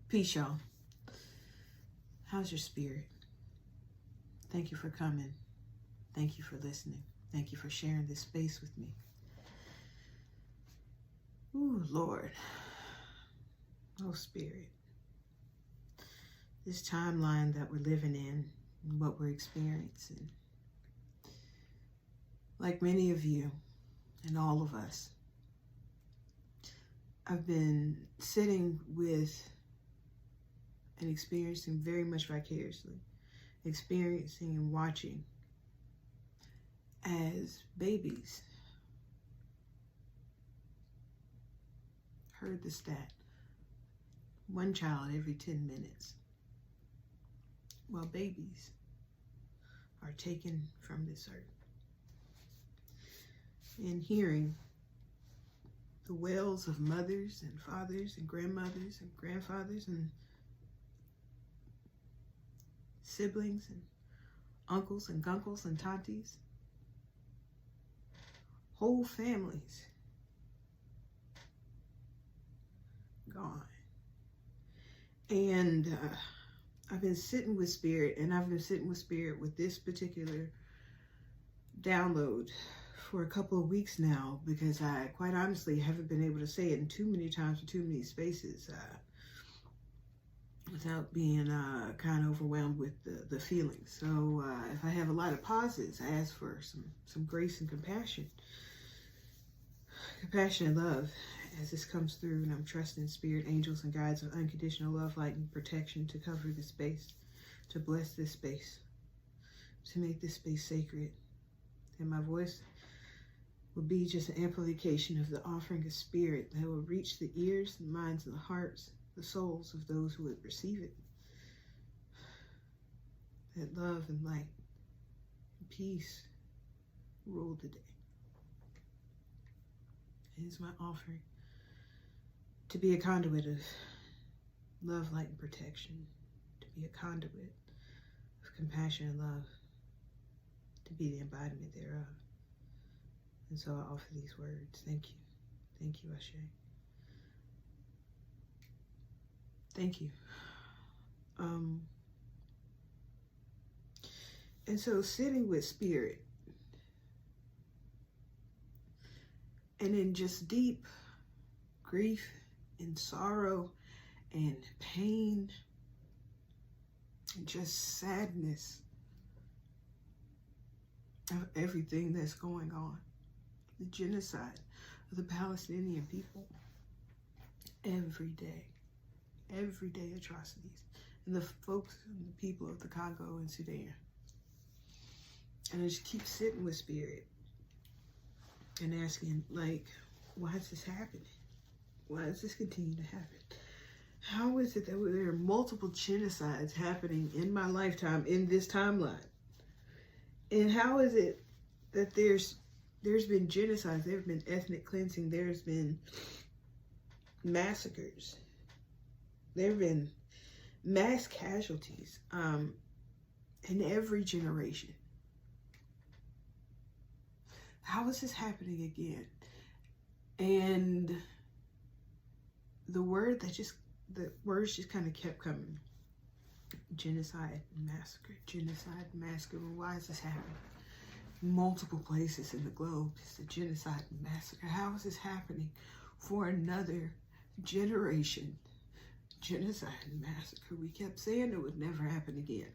Peace, y'all. How's your spirit? Thank you for coming. Thank you for listening. Thank you for sharing this space with me. Ooh, Lord. Oh, Spirit. This timeline that we're living in and what we're experiencing. Like many of you and all of us, I've been sitting with and experiencing very much vicariously, experiencing and watching as babies. Heard the stat, one child every 10 minutes. While babies are taken from this earth. And hearing the wails of mothers and fathers and grandmothers and grandfathers and siblings and uncles and gunkles and tanties, whole families gone. And I've been sitting with Spirit, and I've been sitting with Spirit with this particular download for a couple of weeks now, because I quite honestly haven't been able to say it in too many times or too many spaces without being kind of overwhelmed with the feelings. So if I have a lot of pauses, I ask for some grace and compassion and love as this comes through, and I'm trusting Spirit, angels, and guides of unconditional love, light, and protection to cover this space, to bless this space, to make this space sacred. And my voice will be just an amplification of the offering of Spirit that will reach the ears, the minds, and the hearts, the souls of those who would receive it. That love and light and peace rule the day. It is my offering to be a conduit of love, light, and protection, to be a conduit of compassion and love, to be the embodiment thereof. And so I offer these words. Thank you. Thank you, H.Y.P.E. Thank you. And so sitting with Spirit and in just deep grief and sorrow and pain and just sadness of everything that's going on. The genocide of the Palestinian people. Every day atrocities. And the folks and the people of the Congo and Sudan. And I just keep sitting with Spirit and asking, like, why is this happening? Why does this continue to happen? How is it that there are multiple genocides happening in my lifetime, in this timeline? And how is it that there's been genocides, there have been ethnic cleansing, there's been massacres, there have been mass casualties in every generation? How is this happening again? And the words just kind of kept coming. Genocide and massacre, genocide and massacre. Well, why is this happening? Multiple places in the globe, it's a genocide and massacre. How is this happening for another generation? Genocide and massacre. We kept saying it would never happen again.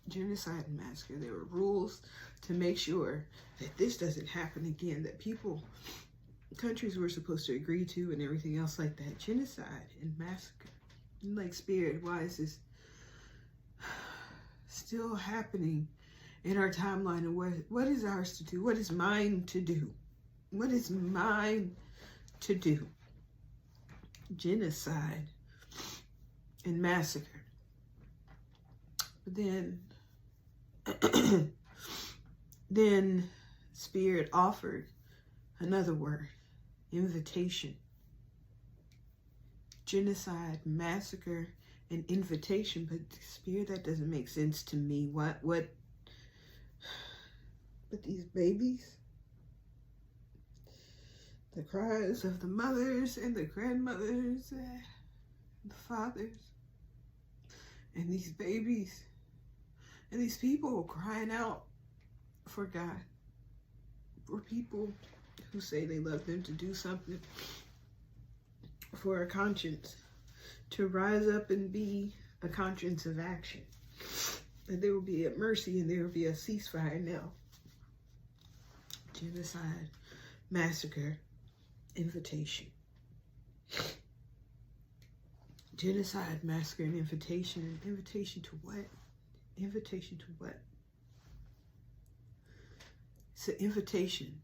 Genocide and massacre. There were rules to make sure that this doesn't happen again, that countries were supposed to agree to, and everything else like that. Genocide and massacre. And like, Spirit, why is this still happening in our timeline? And what is ours to do? What is mine to do? What is mine to do? Genocide and massacre. But then Spirit offered another word, invitation. Genocide, massacre, and invitation. But Spirit, that doesn't make sense to me. What? But these babies, the cries of the mothers and the grandmothers and the fathers and these babies and these people crying out for God, for people who say they love them to do something for a conscience, to rise up and be a conscience of action. That there will be a mercy and there will be a ceasefire now. Genocide, massacre, invitation. Genocide, massacre, and invitation. An invitation to what? Invitation to what? It's an invitation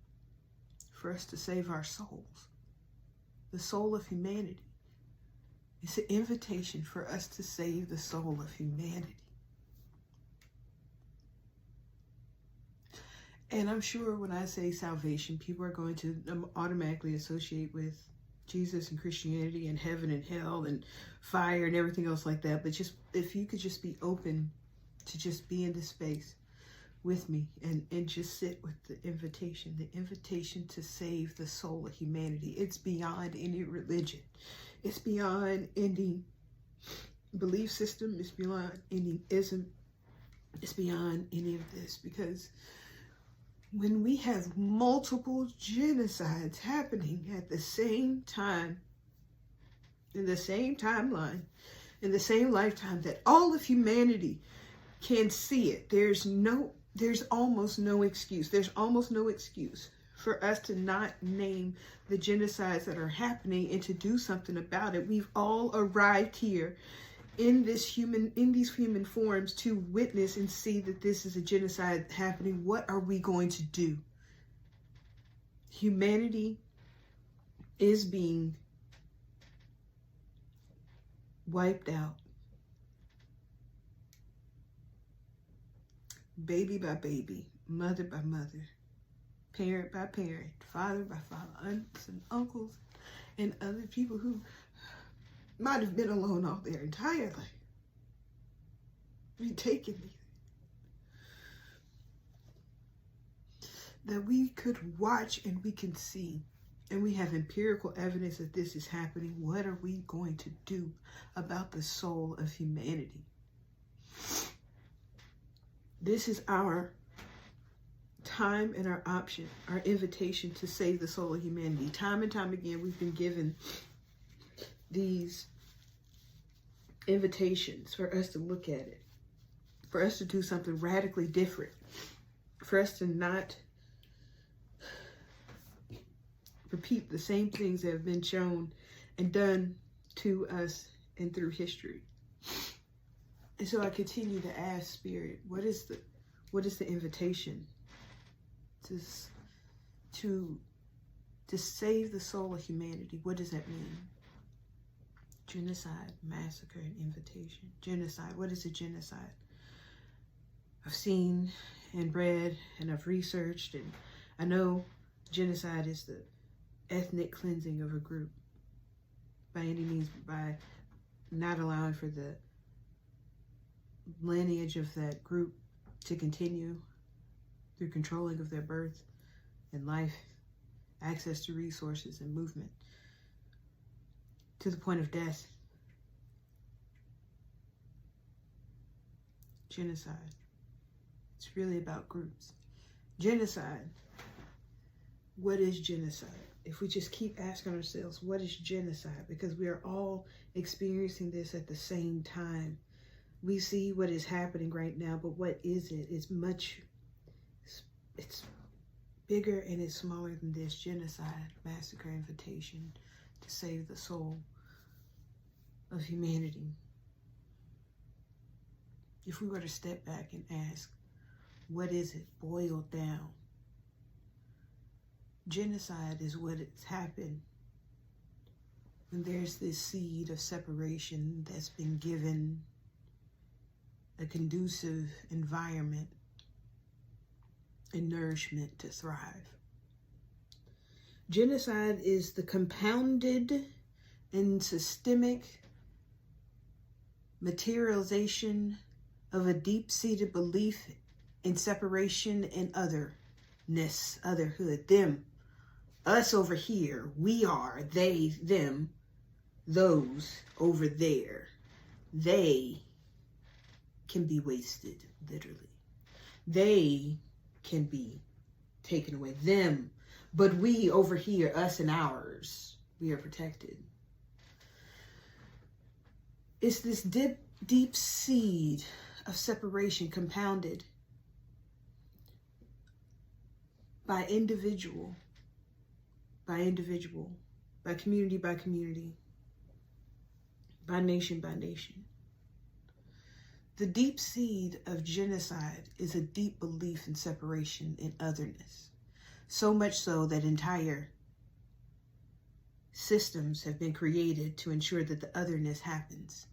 for us to save our souls, the soul of humanity. It's an invitation for us to save the soul of humanity. And I'm sure when I say salvation, people are going to automatically associate with Jesus and Christianity and heaven and hell and fire and everything else like that. But just if you could just be open to just be in this space with me and just sit with the invitation to save the soul of humanity. It's beyond any religion. It's beyond any belief system. It's beyond any ism. It's beyond any of this, because when we have multiple genocides happening at the same time, in the same timeline, in the same lifetime, that all of humanity can see it, there's almost no excuse. There's almost no excuse for us to not name the genocides that are happening and to do something about it. We've all arrived here in these human forms to witness and see that this is a genocide happening. What are we going to do? Humanity is being wiped out, baby by baby, mother by mother, parent by parent, father by father, aunts and uncles, and other people who might have been alone all their entire life, mistakenly. That we could watch and we can see, and we have empirical evidence that this is happening. What are we going to do about the soul of humanity? This is our time and our option, our invitation to save the soul of humanity. Time and time again, we've been given these invitations for us to look at it, for us to do something radically different, for us to not repeat the same things that have been shown and done to us and through history. And so I continue to ask Spirit, what is the invitation to save the soul of humanity? What does that mean? Genocide, massacre, and invitation. Genocide. What is a genocide? I've seen and read and I've researched, and I know genocide is the ethnic cleansing of a group by any means, by not allowing for the lineage of that group to continue through controlling of their birth and life, access to resources and movement, to the point of death. Genocide. It's really about groups. Genocide. What is genocide? If we just keep asking ourselves, what is genocide? Because we are all experiencing this at the same time. We see what is happening right now, but what is it? It's bigger and it's smaller than this. Genocide, massacre, invitation to save the soul of humanity. If we were to step back and ask, what is it boiled down? Genocide is what has happened when there's this seed of separation that's been given a conducive environment and nourishment to thrive. Genocide is the compounded and systemic materialization of a deep-seated belief in separation and otherness, otherhood, them, us over here, we are, they, them, those over there, they, can be wasted, literally. They can be taken away, them. But we over here, us and ours, we are protected. It's this deep seed of separation compounded by individual, by community, by nation. The deep seed of genocide is a deep belief in separation and otherness. So much so that entire systems have been created to ensure that the otherness happens.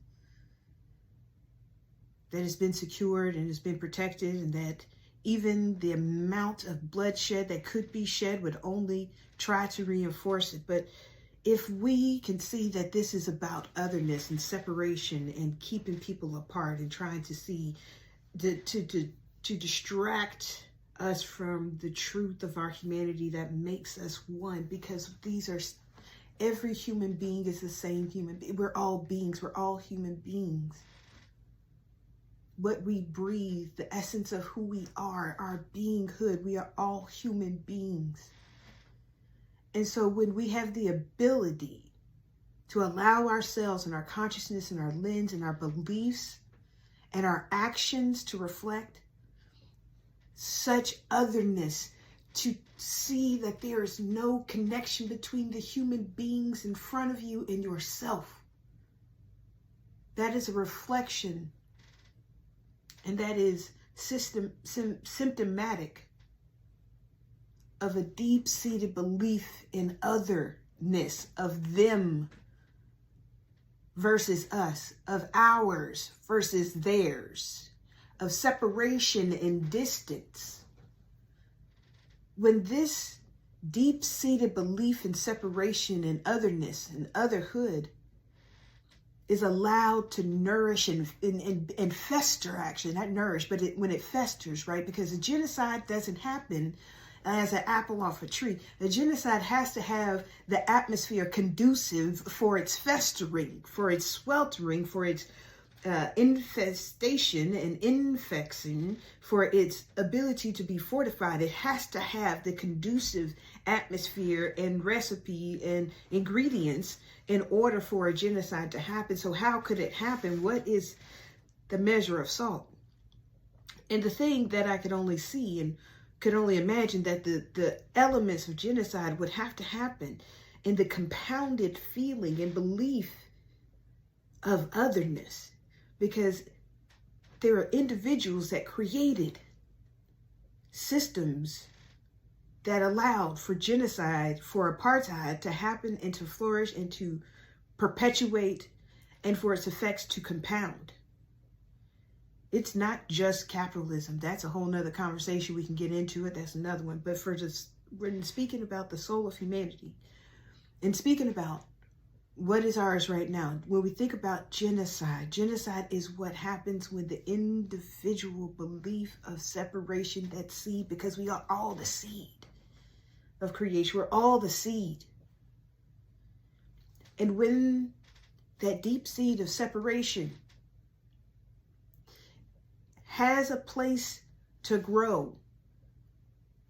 That has been secured and has been protected, and that even the amount of bloodshed that could be shed would only try to reinforce it. But if we can see that this is about otherness and separation and keeping people apart and trying to see to distract us from the truth of our humanity that makes us one, because every human being is the same human being. We're all beings. We're all human beings. What we breathe, the essence of who we are, our beinghood, we are all human beings. And so when we have the ability to allow ourselves and our consciousness and our lens and our beliefs and our actions to reflect such otherness, to see that there is no connection between the human beings in front of you and yourself, that is a reflection, and that is symptomatic of a deep-seated belief in otherness, of them versus us, of ours versus theirs, of separation and distance. When this deep-seated belief in separation and otherness and otherhood is allowed to nourish and fester, actually, not nourish, but when it festers, right? Because a genocide doesn't happen as an apple off a tree. A genocide has to have the atmosphere conducive for its festering, for its sweltering, for its infestation and infection, for its ability to be fortified. It has to have the conducive atmosphere and recipe and ingredients in order for a genocide to happen. So how could it happen? What is the measure of salt? And the thing that I could only see and could only imagine, that the elements of genocide would have to happen in the compounded feeling and belief of otherness, because there are individuals that created systems that allowed for genocide, for apartheid to happen and to flourish and to perpetuate, and for its effects to compound. It's not just capitalism. That's a whole nother conversation. We can get into it. That's another one. But we're speaking about the soul of humanity and speaking about what is ours right now. When we think about genocide is what happens when the individual belief of separation, that seed, because we are all the seed of creation. We're all the seed. And when that deep seed of separation has a place to grow,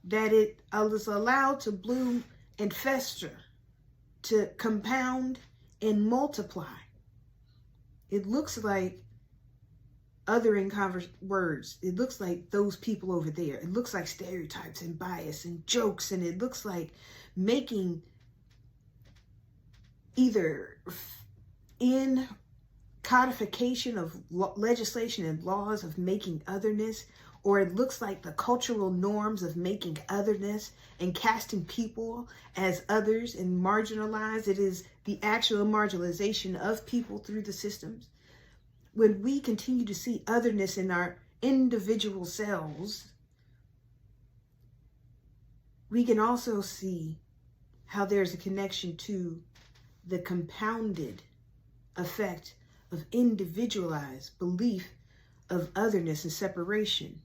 that it is allowed to bloom and fester, to compound and multiply, it looks like othering words. It looks like those people over there. It looks like stereotypes and bias and jokes, and it looks like making either in codification of legislation and laws of making otherness, or it looks like the cultural norms of making otherness and casting people as others and marginalized. It is the actual marginalization of people through the systems. When we continue to see otherness in our individual selves, we can also see how there's a connection to the compounded effect of individualized belief of otherness and separation,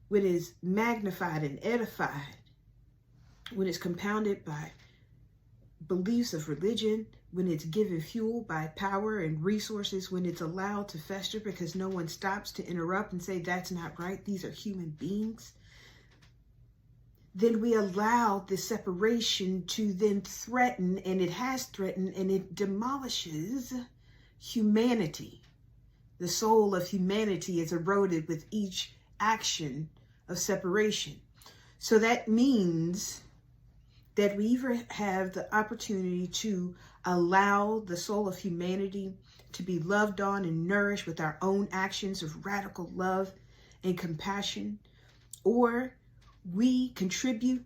when it's magnified and edified, when it's compounded by beliefs of religion, when it's given fuel by power and resources, when it's allowed to fester because no one stops to interrupt and say, that's not right, these are human beings, then we allow this separation to then threaten, and it has threatened, and it demolishes humanity. The soul of humanity is eroded with each action of separation. So that means that we either have the opportunity to allow the soul of humanity to be loved on and nourished with our own actions of radical love and compassion, or we contribute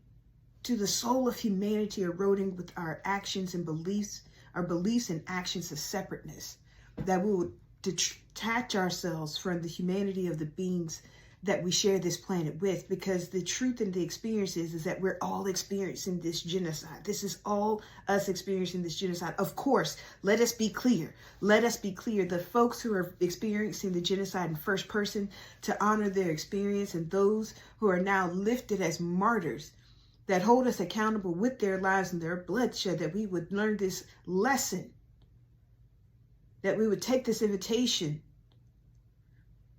to the soul of humanity eroding with our actions and beliefs, our beliefs and actions of separateness, that we will detach ourselves from the humanity of the beings that we share this planet with, because the truth and the experience is that we're all experiencing this genocide. This is all us experiencing this genocide. Of course, let us be clear. Let us be clear. The folks who are experiencing the genocide in first person, to honor their experience, and those who are now lifted as martyrs that hold us accountable with their lives and their bloodshed, that we would learn this lesson, that we would take this invitation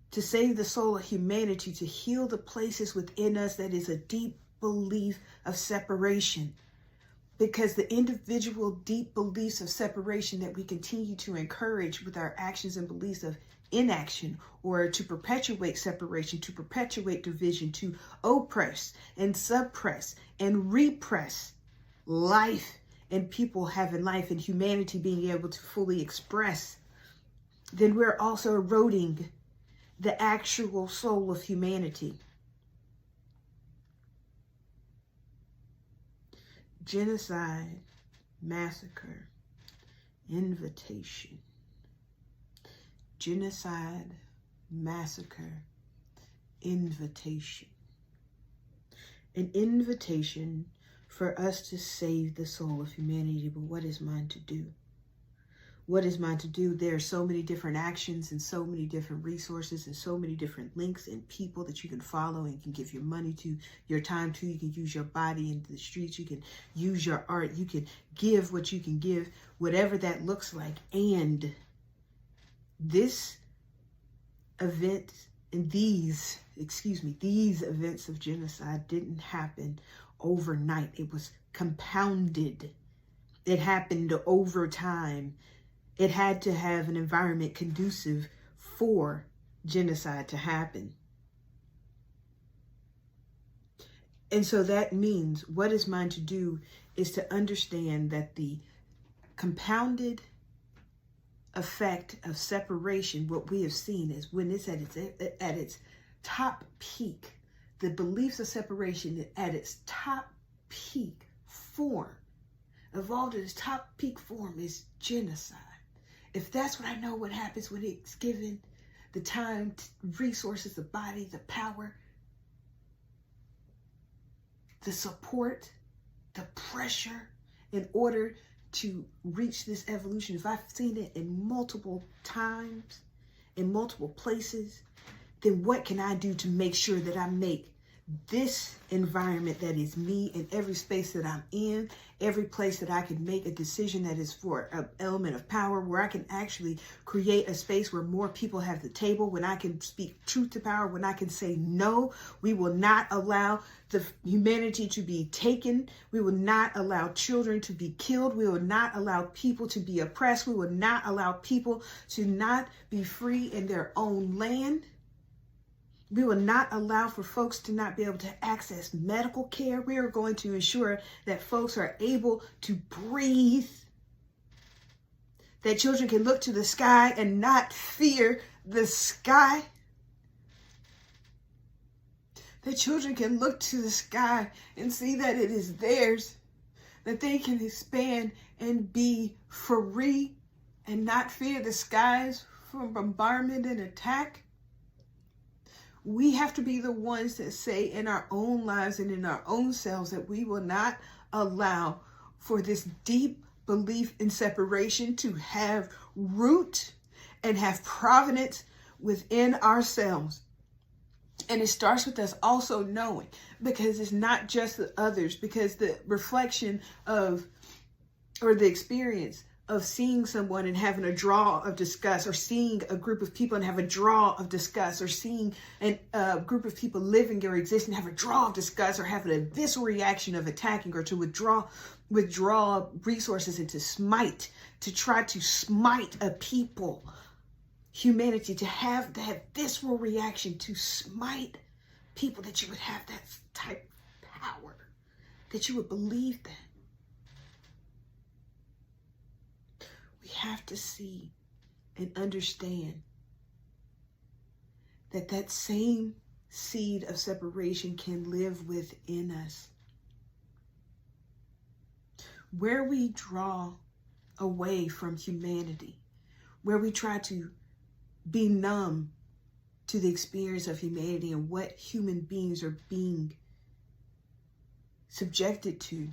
to save the soul of humanity, to heal the places within us that is a deep belief of separation. Because the individual deep beliefs of separation that we continue to encourage with our actions and beliefs of inaction, or to perpetuate separation, to perpetuate division, to oppress and suppress and repress life and people having life and humanity being able to fully express, then we're also eroding the actual soul of humanity. Genocide, massacre, invitation. Genocide, massacre, invitation. An invitation for us to save the soul of humanity. But what is mine to do? What is mine to do? There are so many different actions and so many different resources and so many different links and people that you can follow and can give your money to, your time to. You can use your body into the streets. You can use your art. You can give what you can give, whatever that looks like. And this event and these events of genocide didn't happen overnight. It was compounded. It happened over time. It had to have an environment conducive for genocide to happen. And so that means what is mine to do is to understand that the compounded effect of separation, what we have seen is when it's at its top peak, the beliefs of separation at its top peak form, evolved at its top peak form, is genocide. If that's what I know, what happens when it's given the time, resources, the body, the power, the support, the pressure in order to reach this evolution, if I've seen it in multiple times, in multiple places, then what can I do to make sure that I make this environment that is me in every space that I'm in, every place that I can make a decision that is for an element of power, where I can actually create a space where more people have the table, when I can speak truth to power, when I can say, no, we will not allow the humanity to be taken. We will not allow children to be killed. We will not allow people to be oppressed. We will not allow people to not be free in their own land. We will not allow for folks to not be able to access medical care. We are going to ensure that folks are able to breathe, that children can look to the sky and not fear the sky, that children can look to the sky and see that it is theirs, that they can expand and be free and not fear the skies from bombardment and attack. We have to be the ones that say in our own lives and in our own selves that we will not allow for this deep belief in separation to have root and have provenance within ourselves. And it starts with us also knowing, because it's not just the others, because the reflection of or the experience of seeing someone and having a draw of disgust, or seeing a group of people and have a draw of disgust, or seeing a group of people living or existing have a draw of disgust, or having a visceral reaction of attacking, or to withdraw resources and to try to smite a people, humanity, to have that visceral reaction to smite people, that you would have that type of power, that you would believe that. We have to see and understand that that same seed of separation can live within us. Where we draw away from humanity, where we try to be numb to the experience of humanity and what human beings are being subjected to,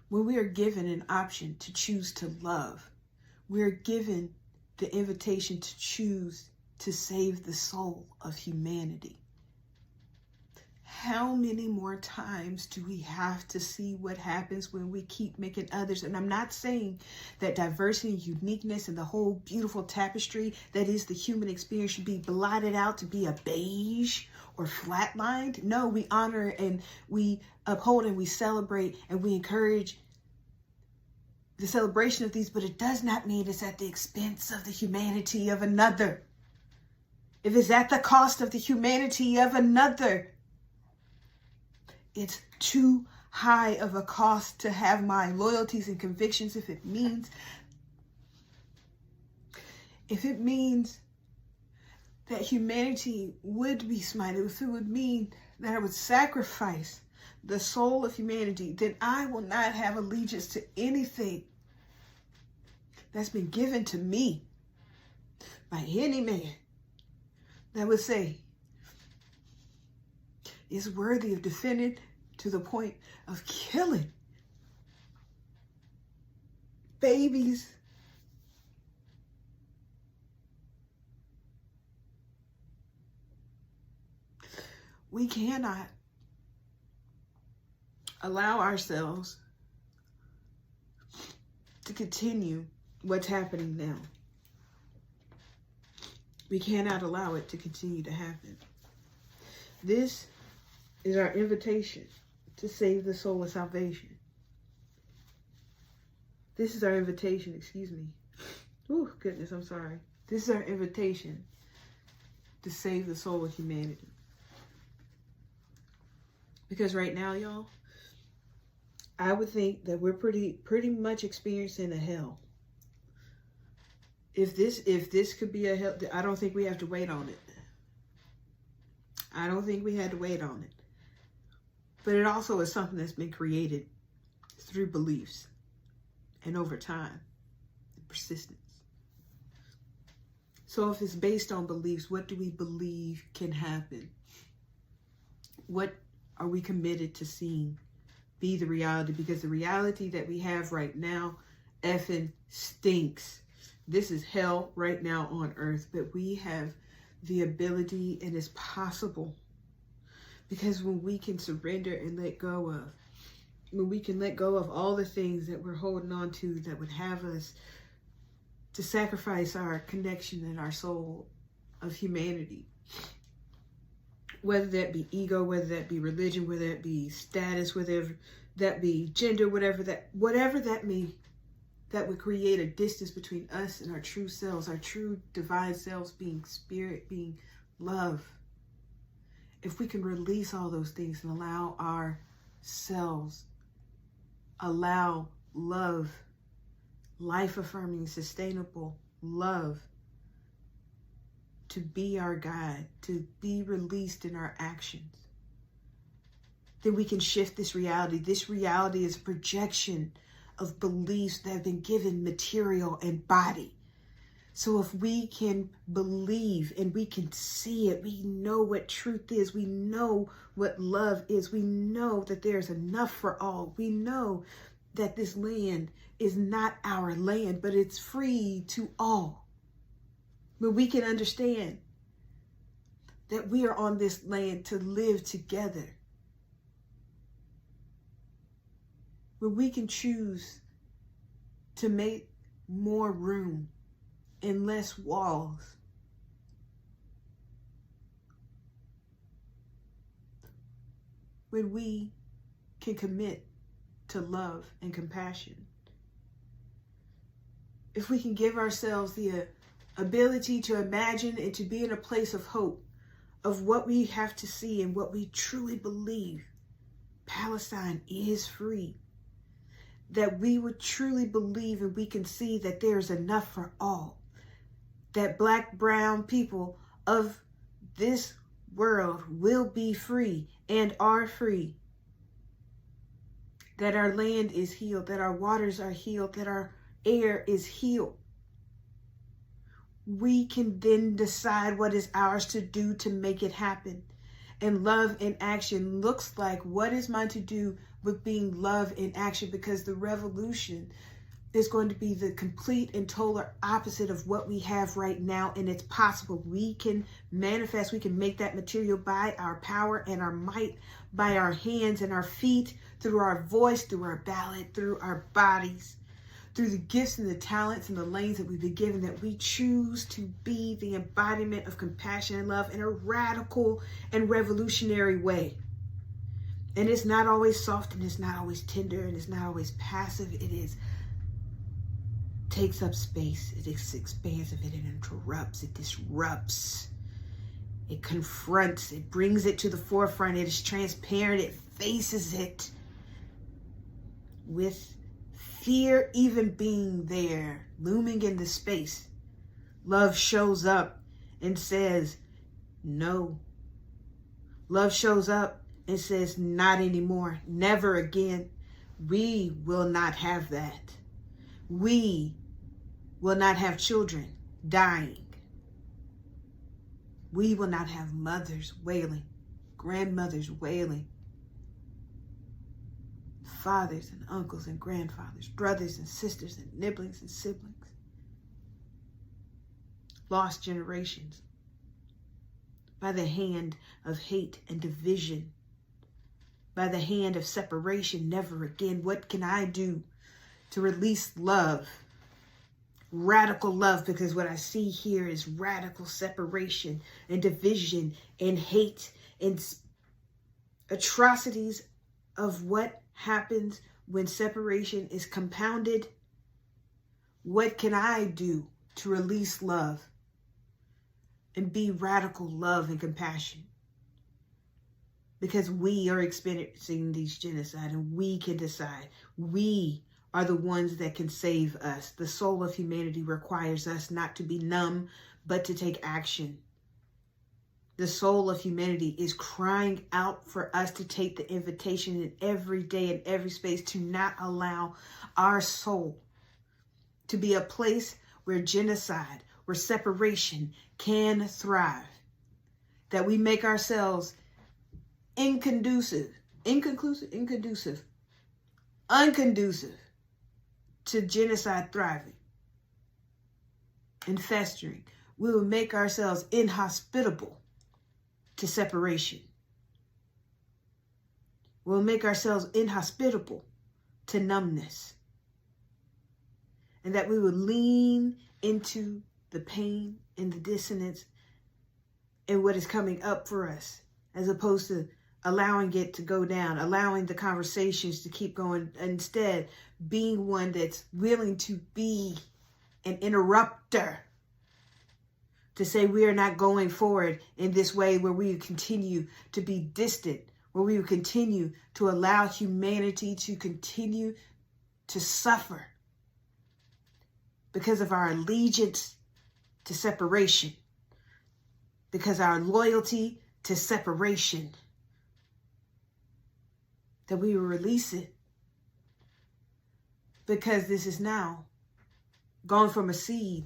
when we are given an option to choose to love, we are given the invitation to choose to save the soul of humanity. How many more times do we have to see what happens when we keep making others? And I'm not saying that diversity and uniqueness and the whole beautiful tapestry that is the human experience should be blotted out to be a beige or flatlined. No, we honor and we uphold and we celebrate and we encourage the celebration of these, but it does not mean it's at the expense of the humanity of another. If it's at the cost of the humanity of another, it's too high of a cost to have my loyalties and convictions. If it means that humanity would be smited, if it would mean that I would sacrifice the soul of humanity, then I will not have allegiance to anything that's been given to me by any man that would say is worthy of defending to the point of killing babies. We cannot allow ourselves to continue what's happening now. We cannot allow it to continue to happen. This is our invitation to save the soul of salvation. This is our invitation, excuse me. Oh, goodness, I'm sorry. This is our invitation to save the soul of humanity. Because right now, y'all, I would think that we're pretty much experiencing a hell. If this could be a hell, I don't think we have to wait on it. I don't think we had to wait on it. But it also is something that's been created through beliefs and over time, persistence. So if it's based on beliefs, what do we believe can happen? What are we committed to seeing be the reality? Because the reality that we have right now effing stinks. This is hell right now on earth, but we have the ability, and it's possible. Because when we can surrender and let go of, when we can let go of all the things that we're holding on to that would have us to sacrifice our connection and our soul of humanity, whether that be ego, whether that be religion, whether that be status, whether that be gender, whatever that may, that would create a distance between us and our true selves, our true divine selves, being spirit, being love. If we can release all those things and allow ourselves, allow love, life-affirming, sustainable love to be our guide, to be released in our actions, then we can shift this reality. This reality is a projection of beliefs that have been given material and body. So if we can believe and we can see it, we know what truth is, we know what love is, we know that there's enough for all, we know that this land is not our land, but it's free to all. But we can understand that we are on this land to live together. where we can choose to make more room and less walls. When we can commit to love and compassion. If we can give ourselves the ability to imagine and to be in a place of hope of what we have to see and what we truly believe, Palestine is free. That we would truly believe and we can see that there is enough for all. That Black, brown people of this world will be free and are free. That our land is healed, that our waters are healed, that our air is healed. We can then decide what is ours to do to make it happen. And love in action looks like, what is mine to do with being love in action? Because the revolution is going to be the complete and total opposite of what we have right now. And it's possible. We can manifest, we can make that material by our power and our might, by our hands and our feet, through our voice, through our ballot, through our bodies, through the gifts and the talents and the lanes that we've been given, that we choose to be the embodiment of compassion and love in a radical and revolutionary way. And it's not always soft, and it's not always tender, and it's not always passive. It takes up space. It is expansive. It interrupts. It disrupts. It confronts. It brings it to the forefront. It is transparent. It faces it with fear even being there, looming in the space. Love shows up and says, no. Love shows up and says, not anymore, never again. We will not have that. We will not have children dying. We will not have mothers wailing, grandmothers wailing, fathers and uncles and grandfathers, brothers and sisters and nibblings and siblings. Lost generations by the hand of hate and division, by the hand of separation. Never again. What can I do to release love? Radical love, because what I see here is radical separation and division and hate and atrocities of what happens when separation is compounded. What can I do to release love and be radical love and compassion? Because we are experiencing these genocide, and we can decide. We are the ones that can save us. The soul of humanity requires us not to be numb, but to take action. The soul of humanity is crying out for us to take the invitation in every day and every space to not allow our soul to be a place where genocide, where separation can thrive. That we make ourselves unconducive to genocide thriving and festering. We will make ourselves inhospitable to separation. We'll make ourselves inhospitable to numbness. And that we will lean into the pain and the dissonance and what is coming up for us, as opposed to allowing it to go down, allowing the conversations to keep going, instead being one that's willing to be an interrupter, to say we are not going forward in this way, where we continue to be distant, where we will continue to allow humanity to continue to suffer because of our allegiance to separation, because our loyalty to separation, that we will release it. Because this is now gone from a seed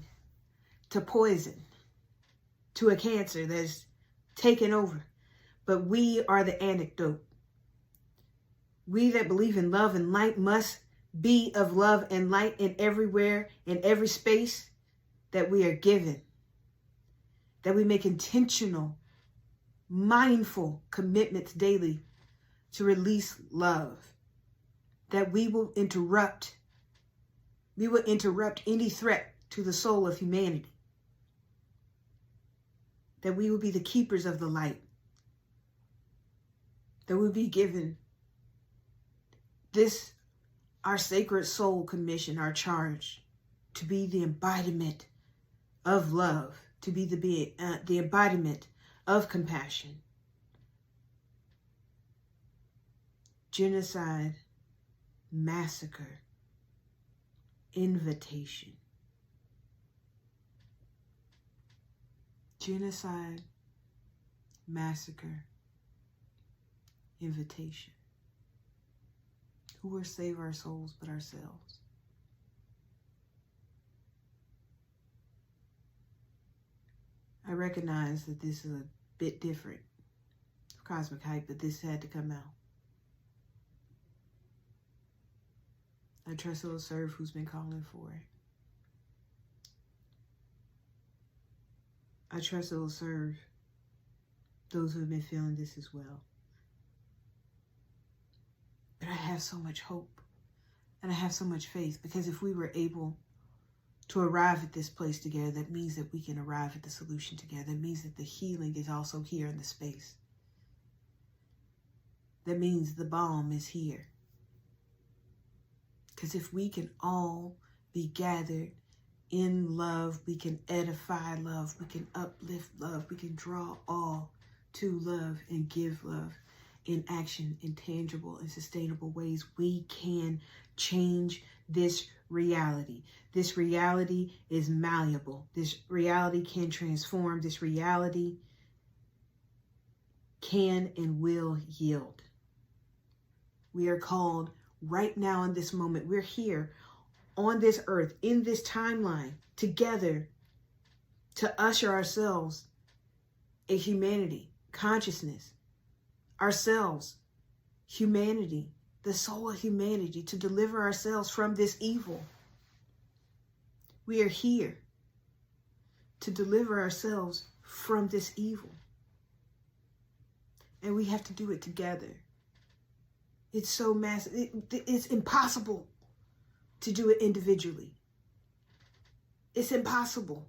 to poison, to a cancer that's taken over. But we are the antidote. We that believe in love and light must be of love and light in everywhere, in every space that we are given. That we make intentional, mindful commitments daily to release love. that we will interrupt any threat to the soul of humanity. That we will be the keepers of the light. That we'll be given this, our sacred soul commission, our charge, to be the embodiment of love, to be the embodiment of compassion. Genocide, massacre, invitation. Genocide, massacre, invitation. Who will save our souls but ourselves? I recognize that this is a bit different of Cosmic Hype, but this had to come out. I trust it'll serve who's been calling for it. I trust it'll serve those who have been feeling this as well. But I have so much hope and I have so much faith, because if we were able to arrive at this place together, that means that we can arrive at the solution together. It means that the healing is also here in the space. That means the balm is here. Because if we can all be gathered in love, we can edify love, we can uplift love, we can draw all to love and give love in action, in tangible and sustainable ways. We can change this reality. This reality is malleable. This reality can transform. This reality can and will yield. We are called right now in this moment. We're here on this earth, in this timeline, together to usher ourselves a humanity, consciousness, ourselves, humanity, the soul of humanity, to deliver ourselves from this evil. We are here to deliver ourselves from this evil. And we have to do it together. It's so massive. It's impossible to do it individually. It's impossible.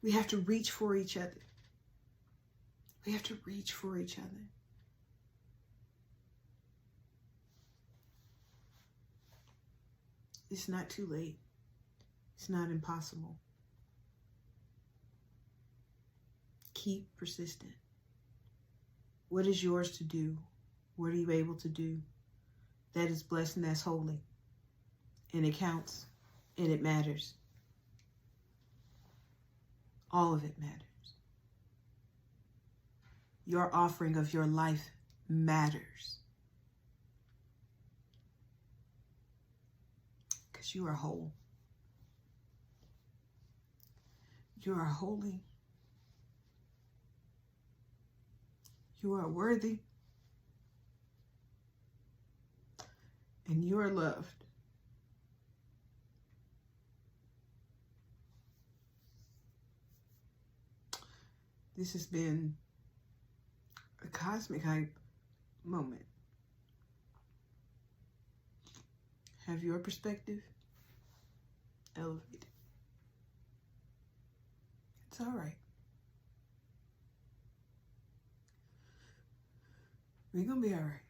We have to reach for each other. We have to reach for each other. It's not too late. It's not impossible. Keep persistent. What is yours to do? What are you able to do? That is blessed and that's holy. And it counts. And it matters. All of it matters. Your offering of your life matters. Because you are whole. You are holy. You are worthy. And you are loved. This has been a Cosmic Hype moment. Have your perspective elevated. It's all right. We're going to be all right.